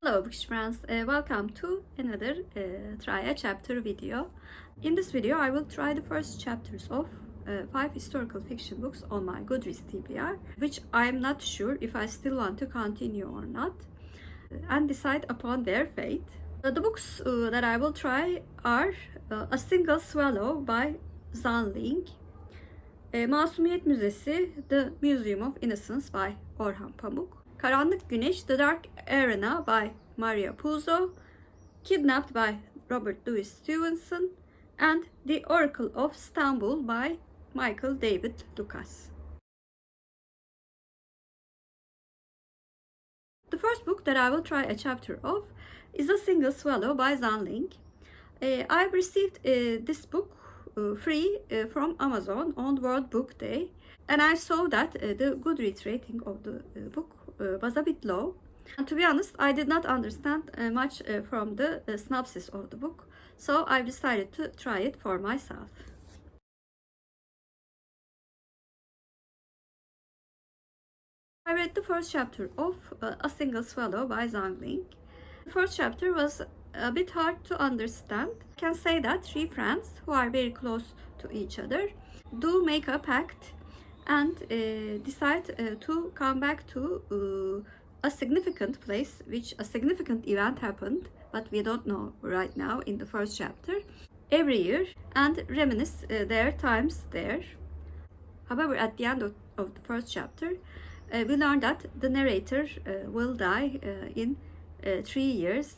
Hello Bookish friends, welcome to another try a chapter video. In this video I will try the first chapters of 5 historical fiction books on my Goodreads TBR, which I am not sure if I still want to continue or not, and decide upon their fate. The books that I will try are A Single Swallow by Zhang, Ling, Masumiyet Müzesi, The Museum of Innocence by Orhan, Pamuk, Karanlık, Güneş, The Dark Arena by Puzo, Kidnapped by Robert Louis Stevenson, and The Oracle of Stamboul by Michael David Lucas. The first book that I will try a chapter of is A Single Swallow by Zhang, Ling. I received this book free from Amazon on World Book Day, and I saw that the Goodreads rating of the book was a bit low. And to be honest, I did not understand much from the synopsis of the book, so I decided to try it for myself. I read the first chapter of A Single Swallow by Zhang, Ling. The first chapter was a bit hard to understand. I can say that 3 friends who are very close to each other do make a pact and decide to come back to a significant place, which a significant event happened, but we don't know right now in the first chapter, every year, and reminisce their times there. However, at the end of the first chapter, we learn that the narrator will die in 3 years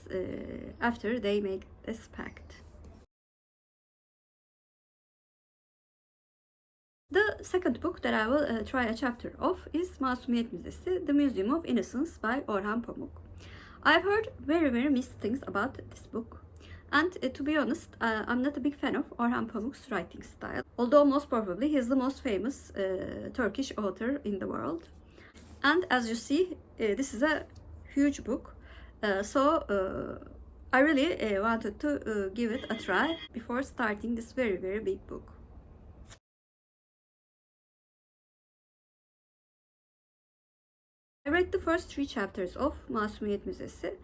after they make this pact. The second book that I will try a chapter of is Masumiyet Müzesi, The Museum of Innocence by Orhan Pamuk. I've heard very mixed things about this book, and to be honest, I'm not a big fan of Orhan Pamuk's writing style, although most probably he's the most famous Turkish author in the world. And as you see, this is a huge book, so I really wanted to give it a try before starting this very big book. I read the first 3 chapters of Masumiyet Müzesi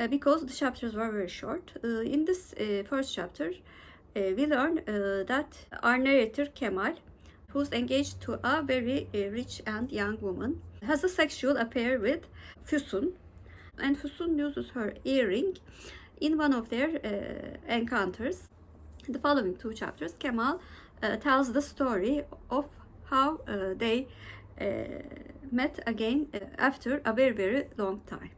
because the chapters were very short. In this first chapter, we learn that our narrator Kemal, who's engaged to a very rich and young woman, has a sexual affair with Füsun, and Füsun uses her earring in one of their encounters. In the following 2 chapters, Kemal tells the story of how they met again after a very long time.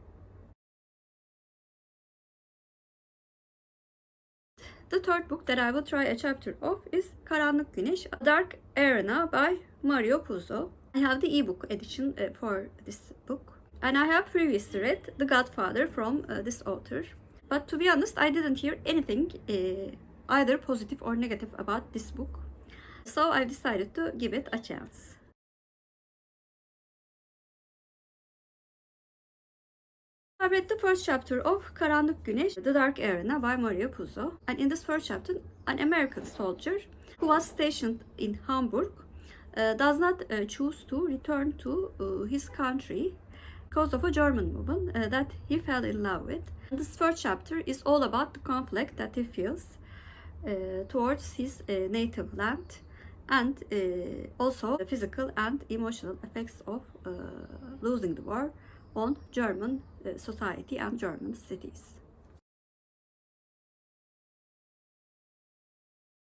The third book that I will try a chapter of is Karanlık, Güneş, A Dark Arena by Puzo. I have the ebook edition for this book, and I have previously read The Godfather from this author. But to be honest, I didn't hear anything either positive or negative about this book, so I decided to give it a chance. I read the first chapter of Karanlık, Güneş, The Dark Arena by Puzo, and in this first chapter, an American soldier who was stationed in Hamburg does not choose to return to his country because of a German woman that he fell in love with. And this first chapter is all about the conflict that he feels towards his native land, and also the physical and emotional effects of losing the war on German society and German cities.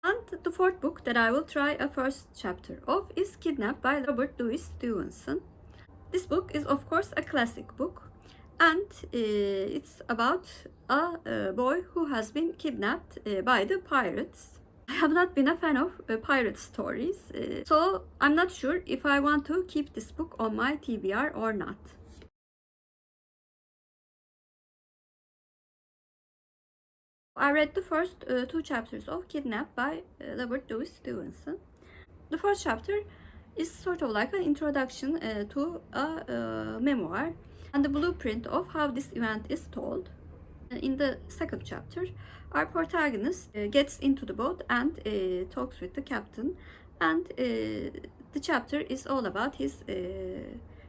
And the fourth book that I will try a first chapter of is Kidnapped by Robert Louis Stevenson. This book is of course a classic book, and it's about a boy who has been kidnapped by the pirates. I have not been a fan of pirate stories, so I'm not sure if I want to keep this book on my TBR or not. I read the first 2 chapters of Kidnapped by Robert Louis Stevenson. The first chapter is sort of like an introduction to a memoir and the blueprint of how this event is told. In the second chapter, our protagonist gets into the boat and talks with the captain, and the chapter is all about his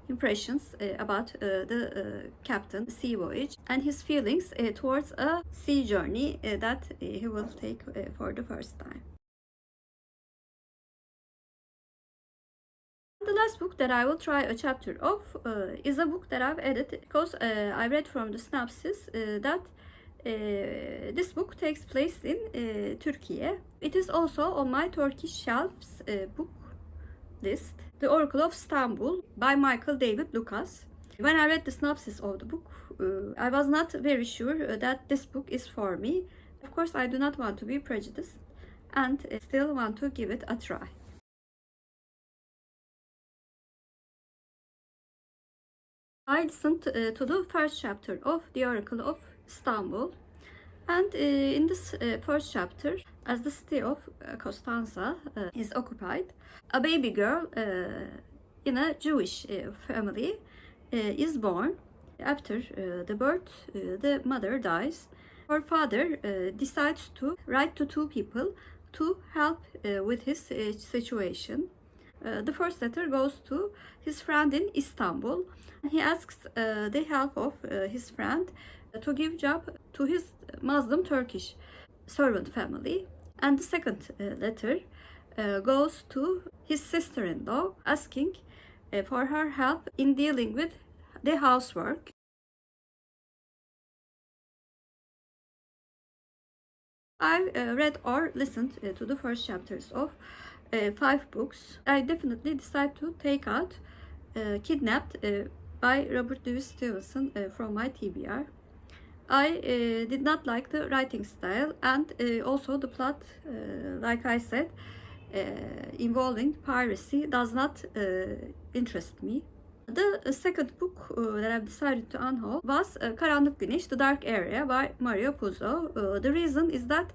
impressions about the captain sea voyage and his feelings towards a sea journey that he will take for the first time. The last book that I will try a chapter of is a book that I've edited because I read from the synopsis that this book takes place in Turkey. It is also on my Turkish shelves book list, The Oracle of Stamboul by Michael David Lucas. When I read the synopsis of the book, I was not very sure that this book is for me. Of course, I do not want to be prejudiced and still want to give it a try. I listened to the first chapter of The Oracle of Stamboul, and in this first chapter, as the city of Constanza is occupied, a baby girl in a Jewish family is born. After the birth, the mother dies. Her father decides to write to two people to help with his situation. The first letter goes to his friend in Istanbul. He asks the help of his friend to give job to his Muslim Turkish servant family. And the second letter goes to his sister-in-law, asking for her help in dealing with the housework. I read or listened to the first chapters of 5 books. I definitely decided to take out Kidnapped by Robert Louis Stevenson from my TBR. I did not like the writing style and also the plot, like I said, involving piracy does not interest me. The second book that I've decided to unhaul was Karanlık, Güneş, The Dark Area by Mario Puzo. The reason is that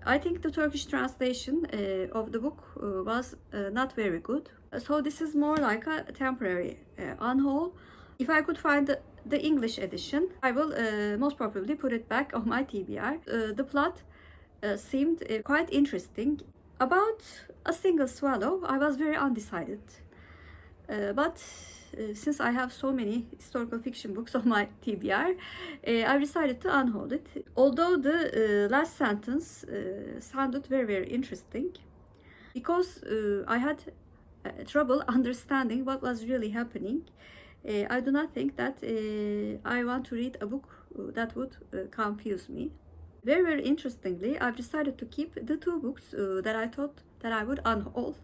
I think the Turkish translation of the book was not very good. So this is more like a temporary unhaul. If I could find the English edition, I will most probably put it back on my TBR. The plot seemed quite interesting. About A Single Swallow, I was very undecided. But since I have so many historical fiction books on my TBR, I decided to unhaul it. Although the last sentence sounded very, very interesting, because I had trouble understanding what was really happening. I do not think that I want to read a book that would confuse me. Very, very interestingly, I've decided to keep the 2 books that I thought that I would unhaul.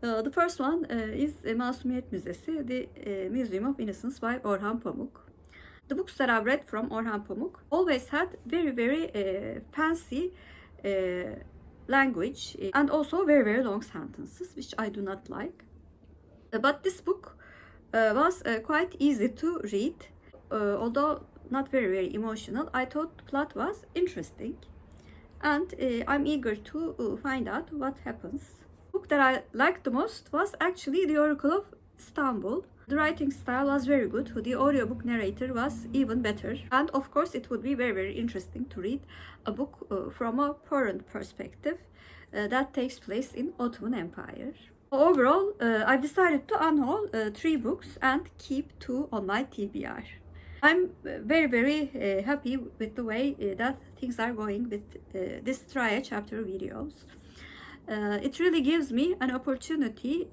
The first one is Masumiyet Müzesi, the Museum of Innocence by Orhan Pamuk. The books that I've read from Orhan Pamuk always had very, very fancy language and also very, very long sentences, which I do not like. But this book was quite easy to read, although not very, very emotional. I thought the plot was interesting, and I'm eager to find out what happens. The book that I liked the most was actually The Oracle of Stamboul. The writing style was very good. The audiobook narrator was even better. And of course, it would be very, very interesting to read a book from a foreign perspective that takes place in Ottoman Empire. Overall, I've decided to unhaul 3 books and keep 2 on my TBR. I'm very, very happy with the way that things are going with this try a chapter videos. It really gives me an opportunity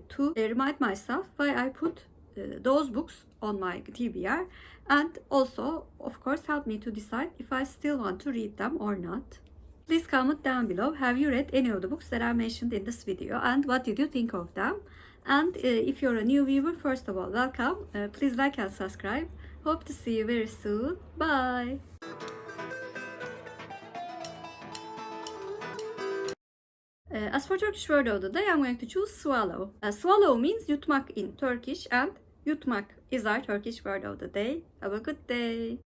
to remind myself why I put those books on my TBR, and also, of course, help me to decide if I still want to read them or not. Please comment down below, have you read any of the books that I mentioned in this video, and what did you think of them? And if you're a new viewer, first of all, welcome. Please like and subscribe. Hope to see you very soon. Bye. As for Turkish word of the day, I'm going to choose swallow. Swallow means yutmak in Turkish, and yutmak is our Turkish word of the day. Have a good day.